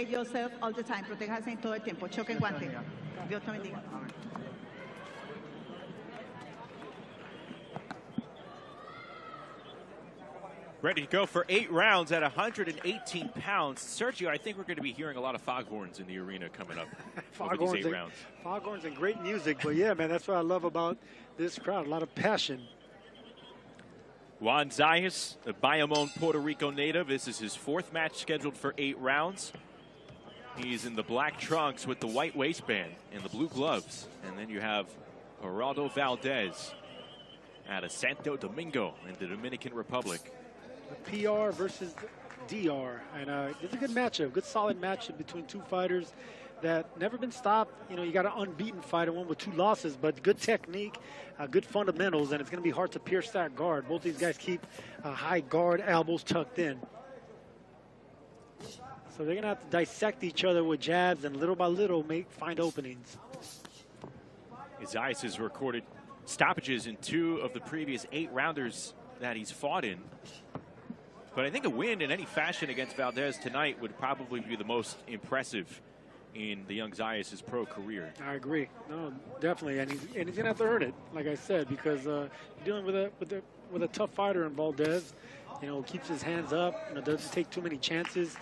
yourself all the time. Protéjase en todo el tiempo. Choque en guante. Dios te bendiga. Ready to go for 8 rounds at 118 pounds. Sergio, I think we're going to be hearing a lot of foghorns in the arena coming up over these 8 rounds. Foghorns and great music, but yeah, man, that's what I love about this crowd, a lot of passion. Juan Zayas, a Bayamon, Puerto Rico native. This is his 4th match scheduled for 8 rounds. He's in the black trunks with the white waistband and the blue gloves. And then you have Geraldo Valdez out of Santo Domingo in the Dominican Republic. The PR versus DR, and it's a good matchup, good solid matchup between two fighters that never been stopped. You know, you got an unbeaten fighter, one with 2 losses, but good technique, good fundamentals, and it's going to be hard to pierce that guard. Both these guys keep high guard, elbows tucked in. So they're going to have to dissect each other with jabs and little by little find openings. Zayas has recorded stoppages in 2 of the previous 8 rounders that he's fought in. But I think a win in any fashion against Valdez tonight would probably be the most impressive in the young Zayas' pro career. I agree. No, definitely, and he's gonna have to earn it, like I said, because dealing with a tough fighter in Valdez, you know, keeps his hands up, you know, doesn't take too many chances.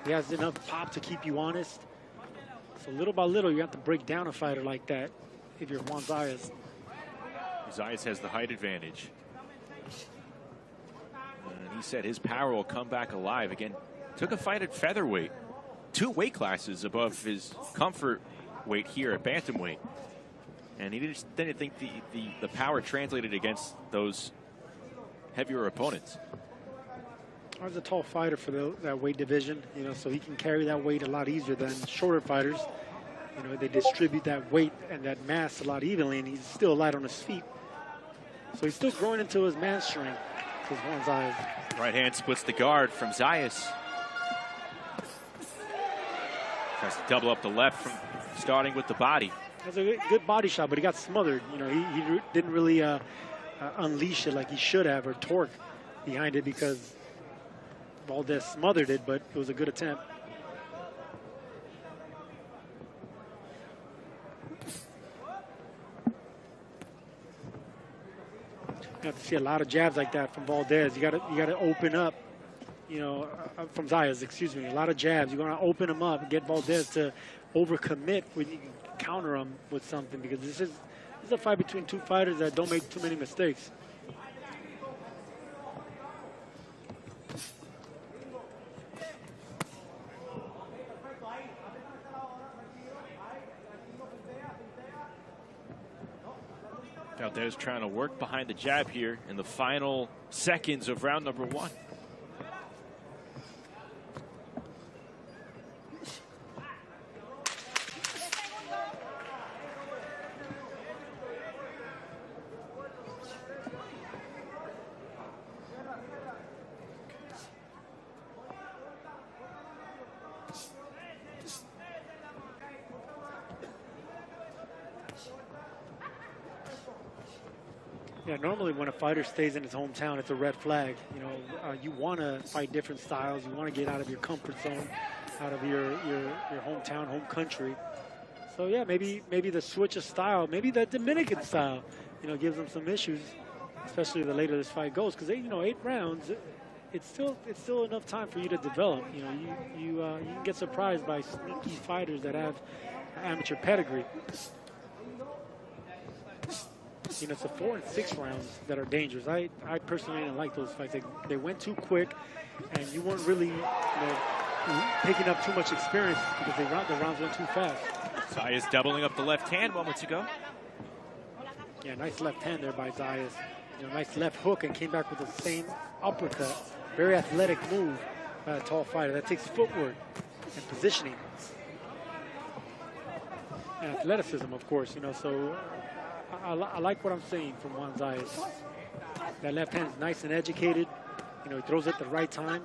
He has enough pop to keep you honest. So little by little, you have to break down a fighter like that if you're Juan Zayas. Zayas has the height advantage. And he said his power will come back alive. Again, took a fight at featherweight, 2 weight classes above his comfort weight here at bantamweight. And he didn't think the power translated against those heavier opponents. He's a tall fighter for that weight division, you know, so he can carry that weight a lot easier than shorter fighters. You know, they distribute that weight and that mass a lot evenly, and he's still light on his feet. So he's still growing into his man strength. Juan Zayas. Right hand splits the guard from Zayas. Tries to double up the left from starting with the body. That's a good body shot, but he got smothered. You know, he didn't really unleash it like he should have, or torque behind it, because Valdez smothered it, but it was a good attempt. You have to see a lot of jabs like that from Valdez. You got to open up, you know, from Zayas, excuse me. A lot of jabs. You're going to open him up and get Valdez to overcommit when you can counter him with something, because this is a fight between 2 fighters that don't make too many mistakes. Valdez trying to work behind the jab here in the final seconds of round number 1. Yeah, normally when a fighter stays in his hometown, it's a red flag. You know, you want to fight different styles. You want to get out of your comfort zone, out of your hometown, home country. So yeah, maybe the switch of style, maybe the Dominican style, you know, gives them some issues, especially the later this fight goes, because 8 rounds, it's still enough time for you to develop. You know, you can get surprised by sneaky fighters that have amateur pedigree. You know, it's the 4 and 6 rounds that are dangerous. I personally didn't like those fights. They went too quick, and you weren't really, you know, picking up too much experience because the rounds went too fast. Zayas doubling up the left hand moments ago. Yeah, nice left hand there by Zayas. You know, nice left hook, and came back with the same uppercut. Very athletic move by a tall fighter. That takes footwork and positioning. And athleticism, of course, you know, so I like what I'm seeing from Juan Zayas. That left hand is nice and educated. You know, he throws at the right time.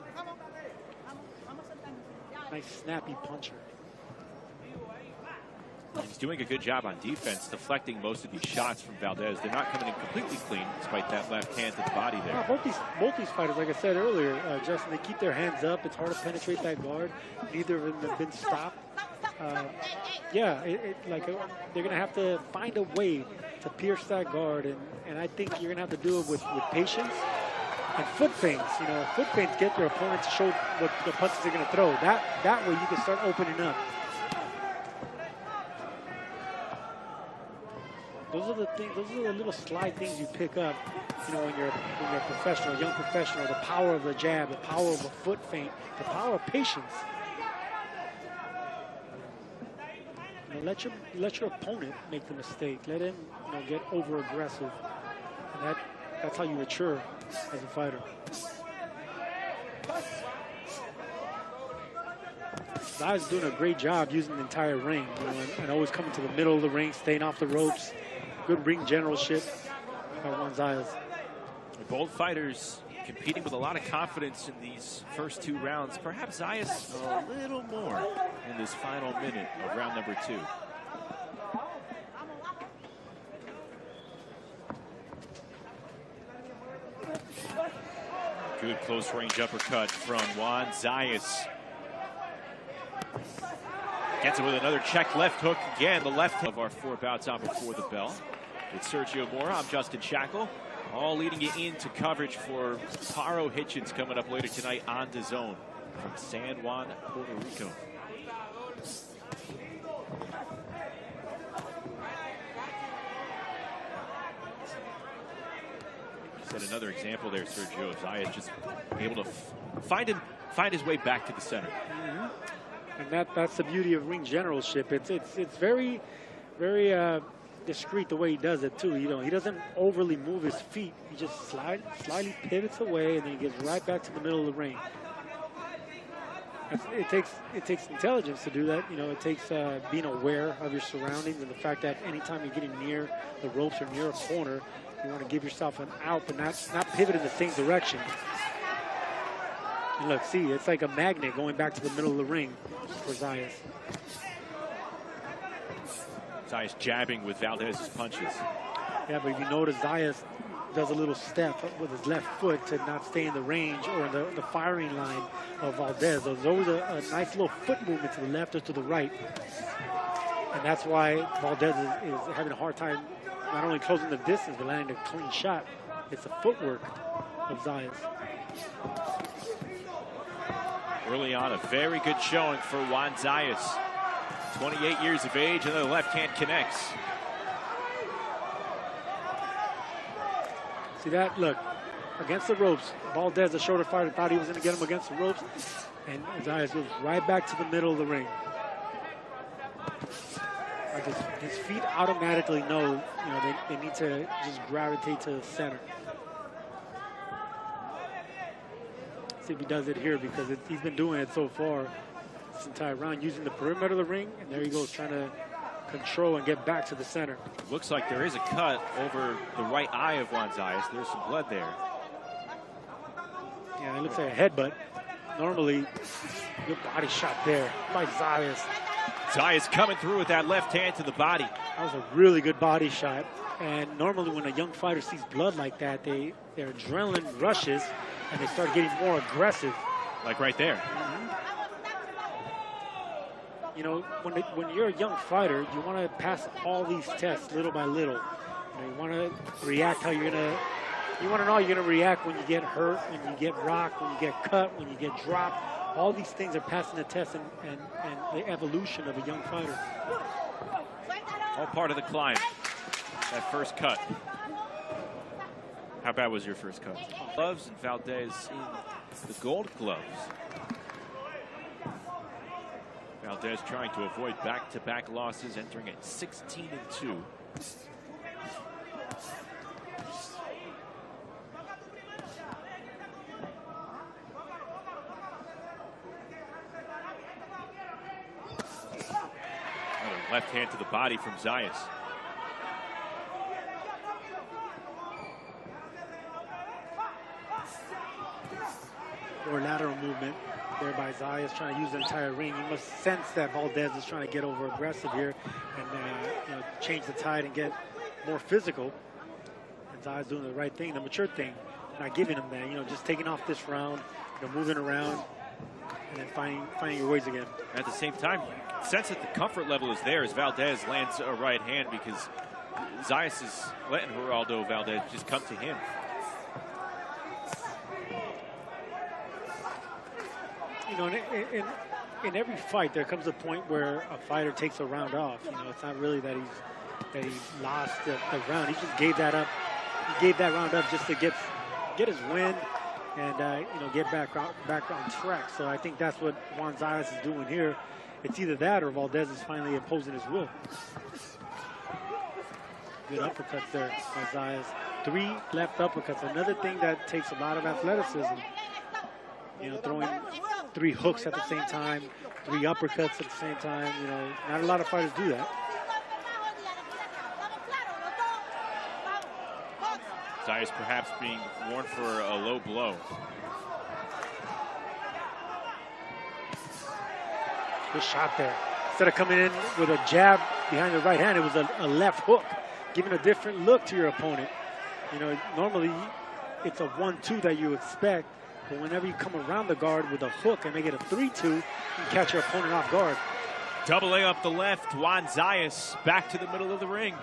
Nice snappy puncher. He's doing a good job on defense, deflecting most of these shots from Valdez. They're not coming in completely clean, despite that left hand to the body there. Both these fighters, like I said earlier, Justin, they keep their hands up. It's hard to penetrate that guard. Neither of them have been stopped. They're going to have to find a way to pierce that guard, and I think you're going to have to do it with patience and foot feints. You know, foot feints get your opponent to show what the punches they're going to throw. That way you can start opening up. Those are the things. Those are the little slight things you pick up. You know, when you're a professional, young professional. The power of the jab, the power of a foot feint, the power of patience. You know, let your opponent make the mistake. Let him, you know, get over aggressive, and that's how you mature as a fighter. Zayas doing a great job using the entire ring, you know, and always coming to the middle of the ring, staying off the ropes. Good ring generalship by Juan Zayas. Both fighters competing with a lot of confidence in these first 2 rounds. Perhaps Zayas a little more in this final minute of round number 2. Good close range uppercut from Juan Zayas. Gets it with another check left hook. Again, the left hook of our 4 bouts on before the bell. With Sergio Mora, I'm Justin Shackle. All leading you into coverage for Paro Hitchens coming up later tonight on DAZN from San Juan, Puerto Rico. Set another example there, Sergio Zayas just able to find his way back to the center. And that's the beauty of ring generalship. It's very, very discreet the way he does it too. You know, he doesn't overly move his feet. He just slightly pivots away, and then he gets right back to the middle of the ring. It takes intelligence to do that. You know, it takes being aware of your surroundings and the fact that anytime you're getting near the ropes or near a corner, you want to give yourself an out, but not pivot in the same direction. And look, see, it's like a magnet going back to the middle of the ring for Zayas. Zayas jabbing with Valdez's punches. Yeah, but if you notice, Zayas does a little step with his left foot to not stay in the range or in the firing line of Valdez. There's always a nice little foot movement to the left or to the right. And that's why Valdez is having a hard time not only closing the distance, but landing a clean shot. It's the footwork of Zayas. Early on, a very good showing for Juan Zayas. 28 years of age, and the left hand connects. See that? Look, against the ropes. Valdez, the shorter fighter, thought he was going to get him against the ropes, and Zayas goes right back to the middle of the ring. Like his feet automatically know, you know, they need to just gravitate to the center. See if he does it here, because he's been doing it so far this entire round, using the perimeter of the ring, and there he goes trying to control and get back to the center. Looks like there is a cut over the right eye of Juan Zayas. There's some blood there. Yeah, it looks like a headbutt. Normally, good body shot there by Zayas. Zayas coming through with that left hand to the body. That was a really good body shot. And normally when a young fighter sees blood like that, their adrenaline rushes and they start getting more aggressive. Like right there. You know, when you're a young fighter, you want to pass all these tests little by little. You know, you want to react how you want to know how you're going to react when you get hurt, when you get rocked, when you get cut, when you get dropped. All these things are passing the test and the evolution of a young fighter. All part of the climb. That first cut. How bad was your first cut? Gloves and Valdez in the gold gloves. Valdez trying to avoid back-to-back losses, entering at 16-2. Left hand to the body from Zayas. more lateral movement there by Zayas, trying to use the entire ring. You must sense that Valdez is trying to get over aggressive here and you know, change the tide and get more physical. And Zayas doing the right thing, the mature thing, not giving him that. You know, just taking off this round, you know, moving around, and then finding your ways again. At the same time, sense that the comfort level is there as Valdez lands a right hand, because Zayas is letting Geraldo Valdez just come to him. You know, in every fight, there comes a point where a fighter takes a round off. You know, it's not really that he lost the round. He just gave that up. He gave that round up just to get his win and you know, get back on track. So I think that's what Juan Zayas is doing here. It's either that or Valdez is finally imposing his will. Good uppercuts there by Zayas. 3 left uppercuts. Another thing that takes a lot of athleticism. You know, throwing 3 hooks at the same time, 3 uppercuts at the same time. You know, not a lot of fighters do that. Zayas perhaps being warned for a low blow. Good shot there. Instead of coming in with a jab behind the right hand, it was a left hook, giving a different look to your opponent. You know, normally it's a 1-2 that you expect, but whenever you come around the guard with a hook and make it a 3-2, you can catch your opponent off guard. Double A up the left, Juan Zayas back to the middle of the ring.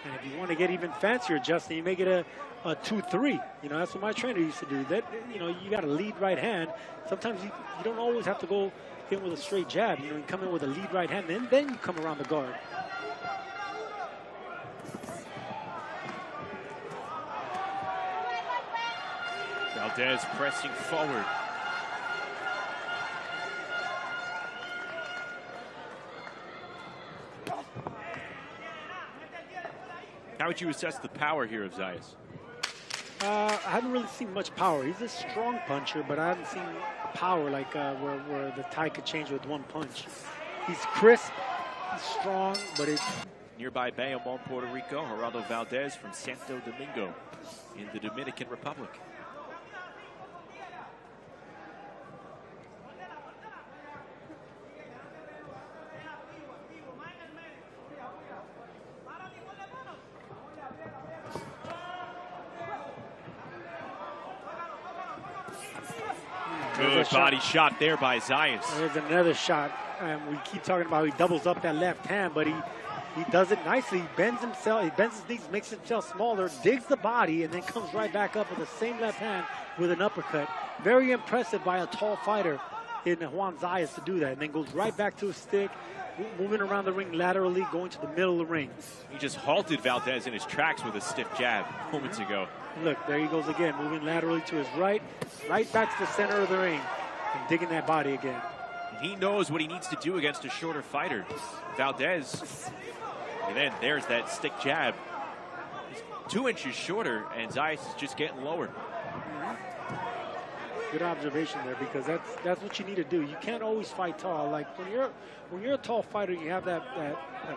And if you want to get even fancier, Justin, you make it a 2-3. You know, that's what my trainer used to do. That, you know, you got a lead right hand. Sometimes you don't always have to go in with a straight jab. You know, you come in with a lead right hand, and then you come around the guard. Valdez pressing forward. How would you assess the power here of Zayas? I haven't really seen much power. He's a strong puncher, but I haven't seen power like where the tide could change with one punch. He's crisp, he's strong, but it... Nearby Bayamon, Puerto Rico, Geraldo Valdez from Santo Domingo in the Dominican Republic. Good body shot there by Zayas. There's another shot. We keep talking about he doubles up that left hand, but he does it nicely. He bends himself, he bends his knees, makes himself smaller, digs the body, and then comes right back up with the same left hand with an uppercut. Very impressive by a tall fighter in Juan Zayas to do that, and then goes right back to his stick, moving around the ring laterally, going to the middle of the ring. He just halted Valdez in his tracks with a stiff jab moments ago. Look, there he goes again, moving laterally to his right back to the center of the ring, and digging that body again. He knows what he needs to do against a shorter fighter. Valdez, and then there's that stick jab. He's 2 inches shorter, and Zayas is just getting lower. Good observation there, because that's what you need to do. You can't always fight tall. Like when you're a tall fighter, you have that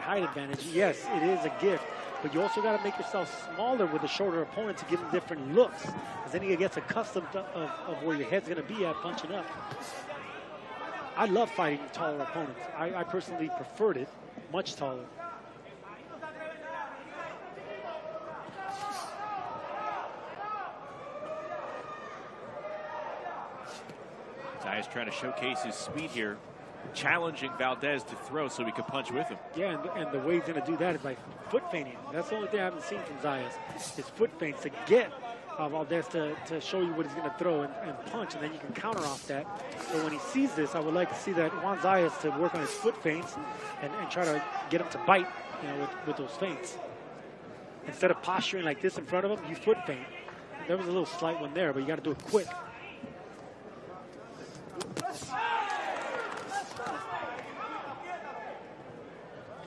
height advantage. Yes, it is a gift, but you also got to make yourself smaller with a shorter opponent to give him different looks, because then he gets accustomed of where your head's going to be at punching up. I love fighting taller opponents. I personally preferred it much taller. Zayas trying to showcase his speed here, challenging Valdez to throw so he could punch with him. Yeah, and the way he's going to do that is by foot feinting. That's the only thing I haven't seen from Zayas, is foot feints to get Valdez to show you what he's going to throw and punch, and then you can counter off that. So when he sees this, I would like to see that Juan Zayas to work on his foot feints and try to get him to bite, you know, with those feints. Instead of posturing like this in front of him, you foot feint. There was a little slight one there, but you got to do it quick.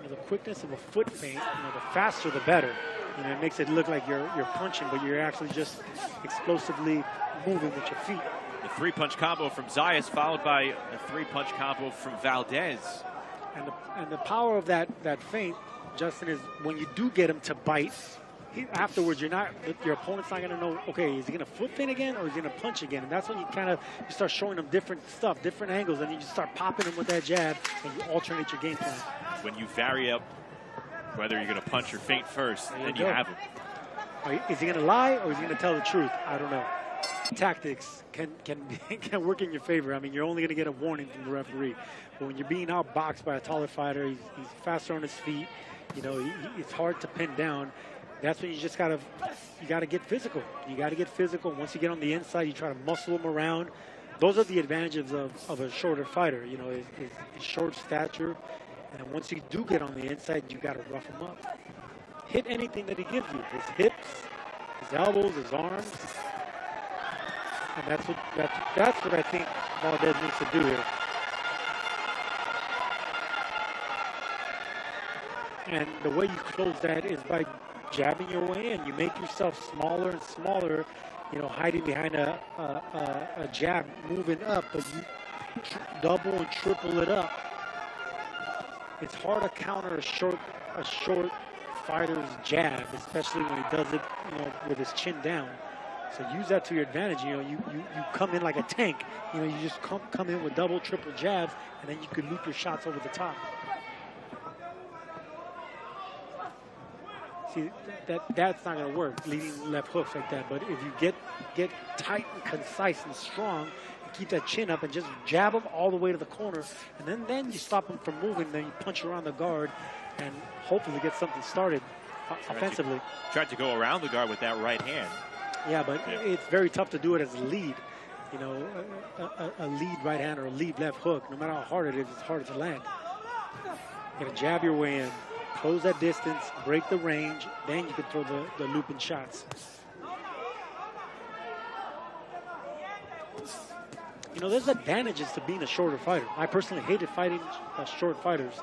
The quickness of a foot feint, you know, the faster the better. You know, it makes it look like you're punching, but you're actually just explosively moving with your feet. The 3-punch combo from Zayas followed by a 3-punch combo from Valdez. And the power of that feint, Justin, is when you do get him to bite, afterwards, your opponent's not going to know, okay, is he going to foot feint again or is he going to punch again? And that's when you start showing them different stuff, different angles, and you just start popping them with that jab, and you alternate your game plan. When you vary up whether you're going to punch or feint first, then you have him. Is he going to lie or is he going to tell the truth? I don't know. Tactics can work in your favor. I mean, you're only going to get a warning from the referee. But when you're being outboxed by a taller fighter, he's faster on his feet. You know, it's hard to pin down. That's when you just got to get physical. You got to get physical. Once you get on the inside, you try to muscle him around. Those are the advantages of a shorter fighter. You know, his short stature. And once you do get on the inside, you got to rough him up. Hit anything that he gives you. His hips, his elbows, his arms. And that's what I think Valdez needs to do here. And the way you close that is by jabbing your way in. You make yourself smaller and smaller, you know, hiding behind a jab, moving up, but you double and triple it up. It's hard to counter a short fighter's jab, especially when he does it, you know, with his chin down. So use that to your advantage. You know, you come in like a tank. You know, you just come in with double, triple jabs, and then you can loop your shots over the top. See, that's not going to work, leading left hooks like that. But if you get tight and concise and strong, and keep that chin up and just jab them all the way to the corner, and then you stop them from moving, then you punch around the guard and hopefully get something started offensively. Tried to go around the guard with that right hand. Yeah, but it's very tough to do it as a lead. You know, a lead right hand or a lead left hook, no matter how hard it is, it's harder to land. You got to jab your way in, close that distance, break the range, then you can throw the looping shots. You know, there's advantages to being a shorter fighter. I personally hated fighting short fighters.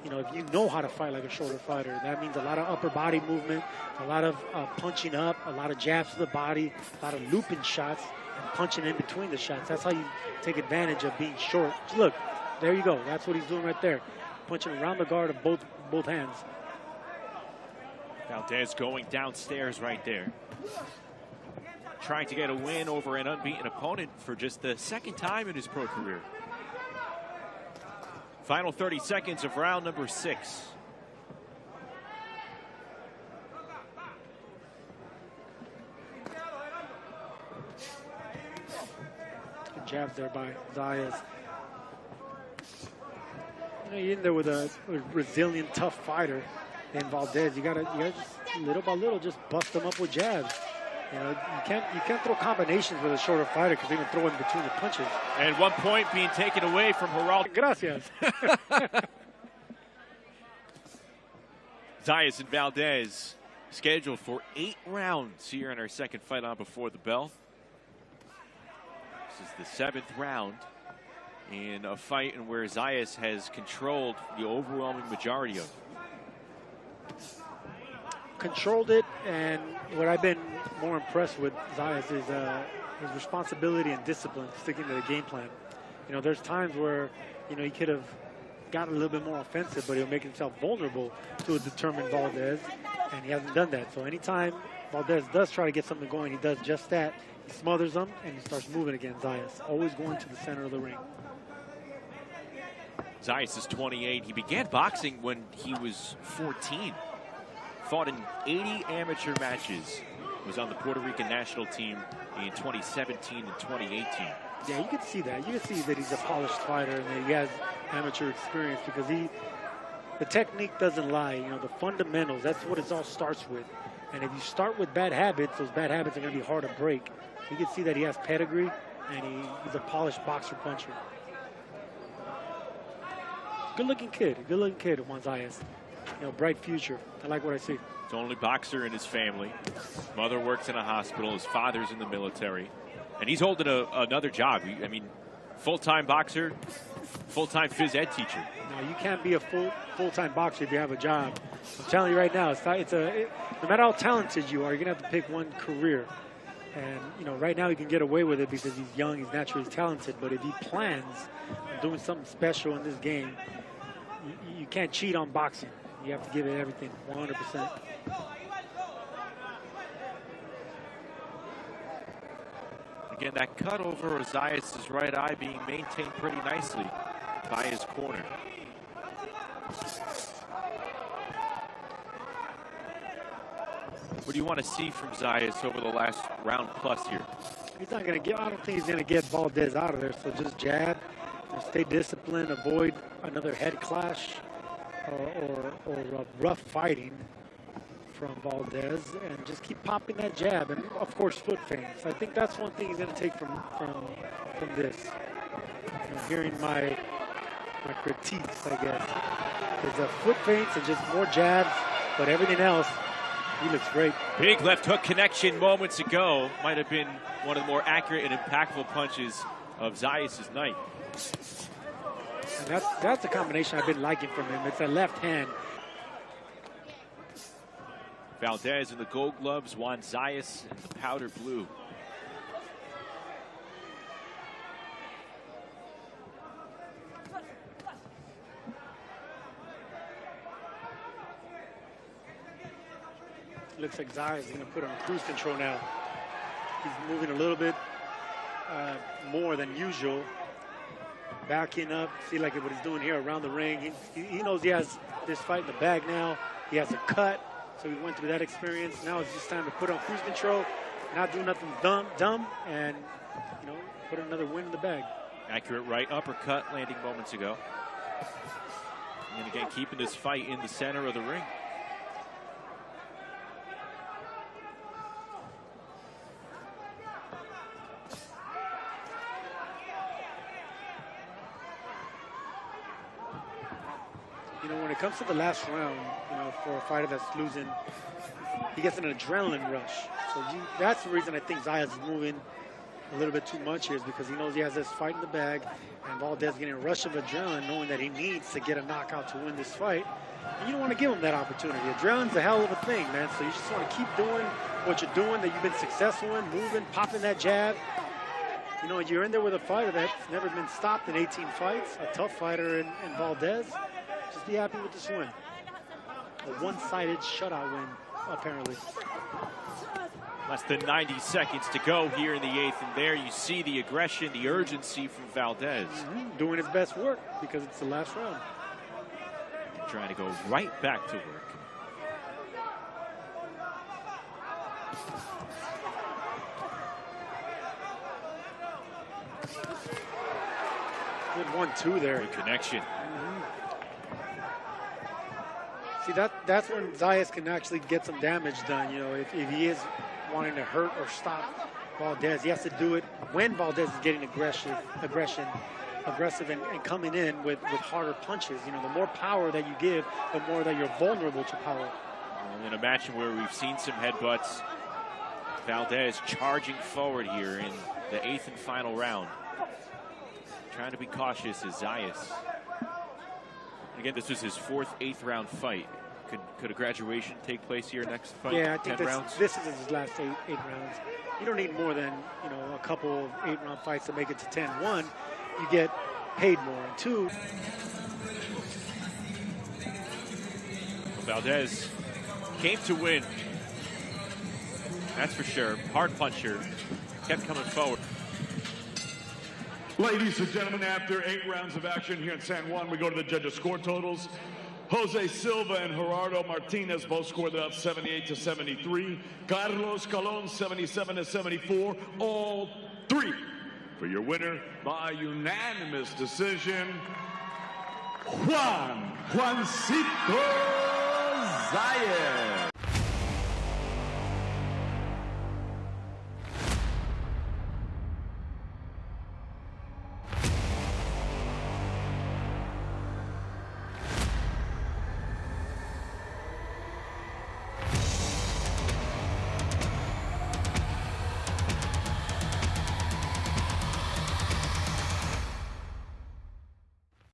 You know, if you know how to fight like a shorter fighter, that means a lot of upper body movement, a lot of punching up, a lot of jabs to the body, a lot of looping shots, and punching in between the shots. That's how you take advantage of being short. Look, there you go. That's what he's doing right there. Punching around the guard of both hands. Valdez going downstairs right there. Trying to get a win over an unbeaten opponent for just the second time in his pro career. Final 30 seconds of round number 6. Good jabs there by Zayas. You know, you're in there with a resilient, tough fighter in Valdez. You gotta just little by little just bust them up with jabs. You know, you can't throw combinations with a shorter fighter because they can throw in between the punches. And 1 point being taken away from Geraldo. Gracias. Zayas and Valdez scheduled for 8 rounds here in our second fight on Before the Bell. This is the 7th round in a fight in where Zayas has controlled the overwhelming majority of it. Controlled it, and what I've been more impressed with Zayas is his responsibility and discipline, sticking to the game plan. You know, there's times where, you know, he could have gotten a little bit more offensive, but he'll make himself vulnerable to a determined Valdez, and he hasn't done that. So anytime Valdez does try to get something going, he does just that. He smothers them, and he starts moving again, Zayas, always going to the center of the ring. Zayas is 28. He began boxing when he was 14. Fought in 80 amateur matches. Was on the Puerto Rican national team in 2017 and 2018. Yeah, you can see that. You can see that he's a polished fighter and that he has amateur experience because the technique doesn't lie. You know, the fundamentals, that's what it all starts with. And if you start with bad habits, those bad habits are going to be hard to break. You can see that he has pedigree and he's a polished boxer puncher. Good-looking kid, Juan Zayas. You know, bright future. I like what I see. He's the only boxer in his family. His mother works in a hospital. His father's in the military. And he's holding another job. I mean, full-time boxer, full-time phys ed teacher. No, you can't be a full-time boxer if you have a job. I'm telling you right now, no matter how talented you are, you're going to have to pick one career. And, you know, right now he can get away with it because he's young, he's naturally talented. But if he plans on doing something special in this game, you can't cheat on boxing. You have to give it everything, 100%. Again, that cut over Zayas' right eye being maintained pretty nicely by his corner. What do you want to see from Zayas over the last round plus here? He's not going to get, I don't think he's going to get Valdez out of there. So just jab, and stay disciplined, avoid another head clash or rough fighting from Valdez, and just keep popping that jab, and of course foot feints. I think that's one thing he's going to take from this. You know, hearing my critiques, I guess, is foot feints and just more jabs, but everything else, he looks great. Big left hook connection moments ago. Might have been one of the more accurate and impactful punches of Zayas' night. And that's the combination I've been liking from him. It's a left hand. Valdez in the gold gloves, Juan Zayas in the powder blue. Looks like Zayas is going to put on cruise control now. He's moving a little bit more than usual. Backing up, see like what he's doing here around the ring. He knows he has this fight in the bag now. He has a cut. So he went through that experience. Now it's just time to put on cruise control, not do nothing dumb, and put another win in the bag. Accurate right uppercut landing moments ago. And again, keeping this fight in the center of the ring. When it comes to the last round, for a fighter that's losing, he gets an adrenaline rush. So that's the reason I think Zayas is moving a little bit too much here, is because he knows he has this fight in the bag, and Valdez getting a rush of adrenaline, knowing that he needs to get a knockout to win this fight. And you don't want to give him that opportunity. Adrenaline's a hell of a thing, man. So you just want to keep doing what you're doing, that you've been successful in, moving, popping that jab. You're in there with a fighter that's never been stopped in 18 fights, a tough fighter in Valdez. Just be happy with this win. A one-sided shutout win, apparently. Less than 90 seconds to go here in the 8th, and there you see the aggression, the urgency from Valdez. Doing his best work because it's the last round. Trying to go right back to work. Good 1-2 there. Good connection. See, that's when Zayas can actually get some damage done. If he is wanting to hurt or stop Valdez, he has to do it when Valdez is getting aggressive and coming in with harder punches. The more power that you give, the more that you're vulnerable to power. In a match where we've seen some headbutts, Valdez charging forward here in the 8th and final round. Trying to be cautious is Zayas. Again, this is his 4th 8th round fight. Could a graduation take place here next fight? Yeah, I think 10 rounds? this is his last eight rounds. You don't need more than a couple of 8-round fights to make it to 10-1. You get paid more. And 2. Valdez came to win. That's for sure. Hard puncher. Kept coming forward. Ladies and gentlemen, after 8 rounds of action here in San Juan, we go to the judges' score totals. Jose Silva and Gerardo Martinez both scored it up 78-73. Carlos Colon 77-74. All 3 for your winner by unanimous decision, Juancito Zayas.